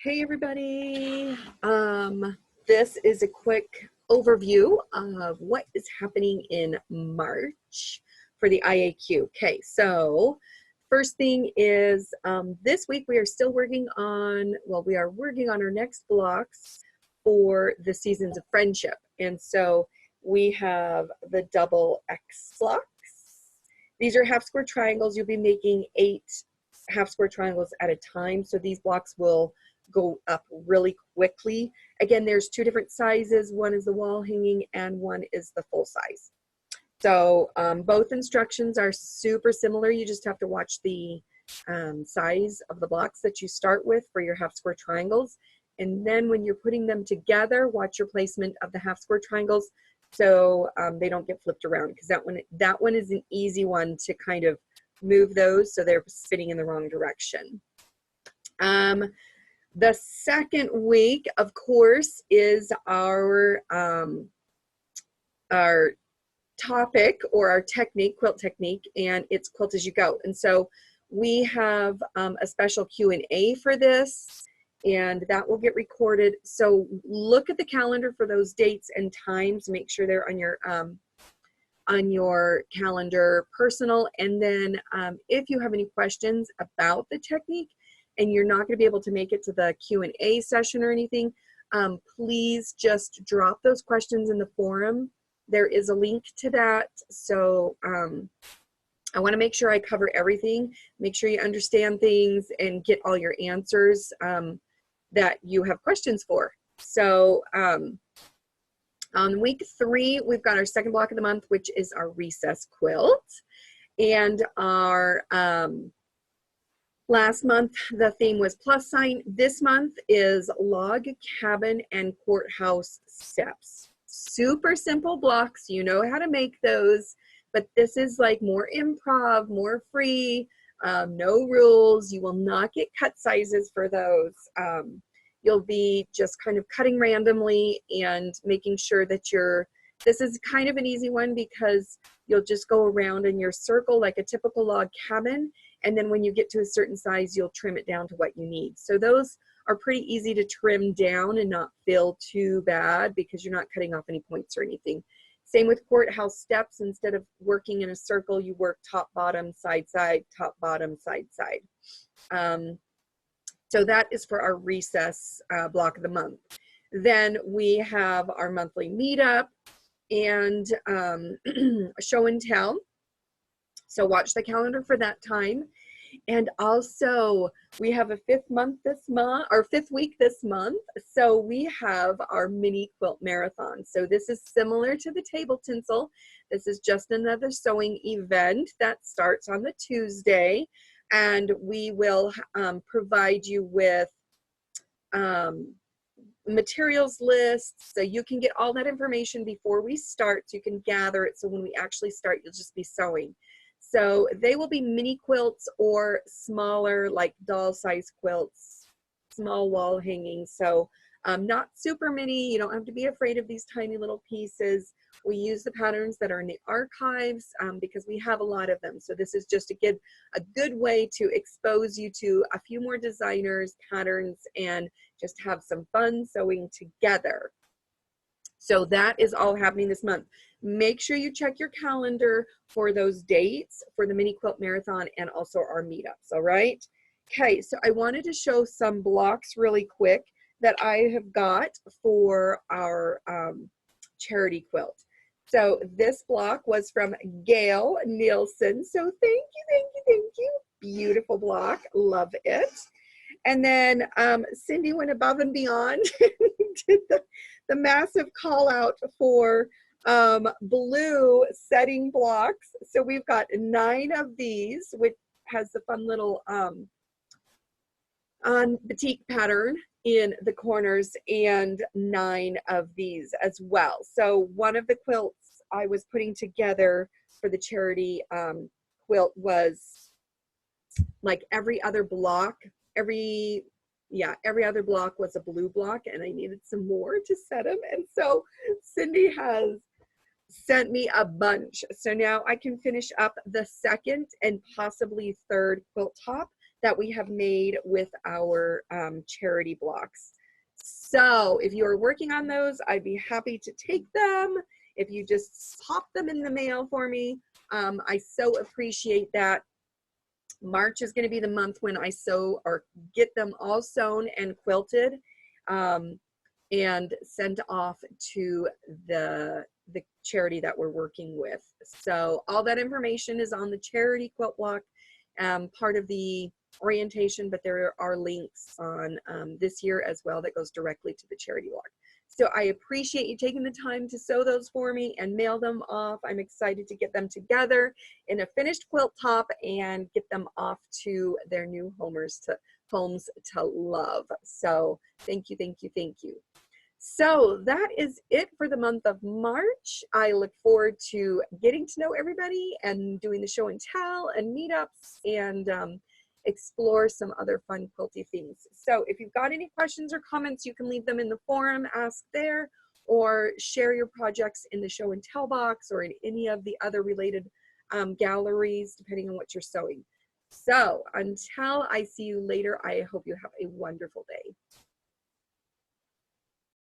Hey everybody, this is a quick overview of what is happening in March for the IAQ. Okay, so first thing is this week we are still working on, we are working on our next blocks for the Seasons of Friendship. And so we have the double X blocks. These are half square triangles. You'll be making 8 half square triangles at a time. So these blocks will go up really quickly. Again, there's 2 different sizes. One is the wall hanging and one is the full size. So both instructions are super similar. You just have to watch the size of the blocks that you start with for your half square triangles. And then when you're putting them together, watch your placement of the half square triangles so they don't get flipped around, because that one is an easy one to kind of move those so they're spinning in the wrong direction. The second week, of course, is our topic or our technique, quilt technique, and it's quilt as you go. And so we have a special Q&A for this, and that will get recorded. So look at the calendar for those dates and times. Make sure they're on your calendar personal. And then if you have any questions about the technique and you're not going to be able to make it to the Q&A session or anything, please just drop those questions in the forum. There is a link to that. So I want to make sure I cover everything, make sure you understand things and get all your answers that you have questions for. So on week 3, we've got our second block of the month, which is our recess quilt. And our last month, the theme was plus sign. This month is log cabin and courthouse steps. Super simple blocks. You know how to make those, but this is like more improv, more free, no rules. You will not get cut sizes for those. You'll be just kind of cutting randomly and making sure that this is kind of an easy one because you'll just go around in your circle like a typical log cabin. And then when you get to a certain size, you'll trim it down to what you need. So those are pretty easy to trim down and not feel too bad because you're not cutting off any points or anything. Same with courthouse steps. Instead of working in a circle, you work top, bottom, side, side, top, bottom, side, side. So that is for our recess block of the month. Then we have our monthly meetup and show and tell. So watch the calendar for that time. And also we have a 5th month this month, or 5th week this month. So we have our Mini Quilt Marathon. So this is similar to the table tinsel. This is just another sewing event that starts on the Tuesday. And we will provide you with materials lists so you can get all that information before we start, so you can gather it, so when we actually start you'll just be sewing. So they will be mini quilts or smaller, like doll size quilts, small wall hanging. So not super mini. You don't have to be afraid of these tiny little pieces. We use the patterns that are in the archives because we have a lot of them. So this is just a good way to expose you to a few more designers, patterns, and just have some fun sewing together. So that is all happening this month. Make sure you check your calendar for those dates for the Mini Quilt Marathon and also our meetups, all right? Okay, so I wanted to show some blocks really quick that I have got for our charity quilt. So this block was from Gail Nielsen. So thank you, thank you, thank you. Beautiful block, love it. And then Cindy went above and beyond, did the massive call out for blue setting blocks. So we've got 9 of these, which has the fun little batik pattern in the corners, and 9 of these as well. So one of the quilts I was putting together for the charity quilt was like every other block, every other block was a blue block, and I needed some more to set them. And so Cindy has sent me a bunch. So now I can finish up the 2nd and possibly 3rd quilt top that we have made with our charity blocks. So if you are working on those, I'd be happy to take them. If you just pop them in the mail for me, I so appreciate that. March is going to be the month when I sew or get them all sewn and quilted and sent off to the charity that we're working with. So all that information is on the charity quilt block, part of the orientation, but there are links on this year as well that goes directly to the charity block. So I appreciate you taking the time to sew those for me and mail them off. I'm excited to get them together in a finished quilt top and get them off to their new homes to love. So thank you, thank you, thank you. So that is it for the month of March. I look forward to getting to know everybody and doing the show and tell and meetups and explore some other fun quilty things. So if you've got any questions or comments, you can leave them in the forum, ask there, or share your projects in the show and tell box or in any of the other related galleries, depending on what you're sewing. So until I see you later, I hope you have a wonderful day.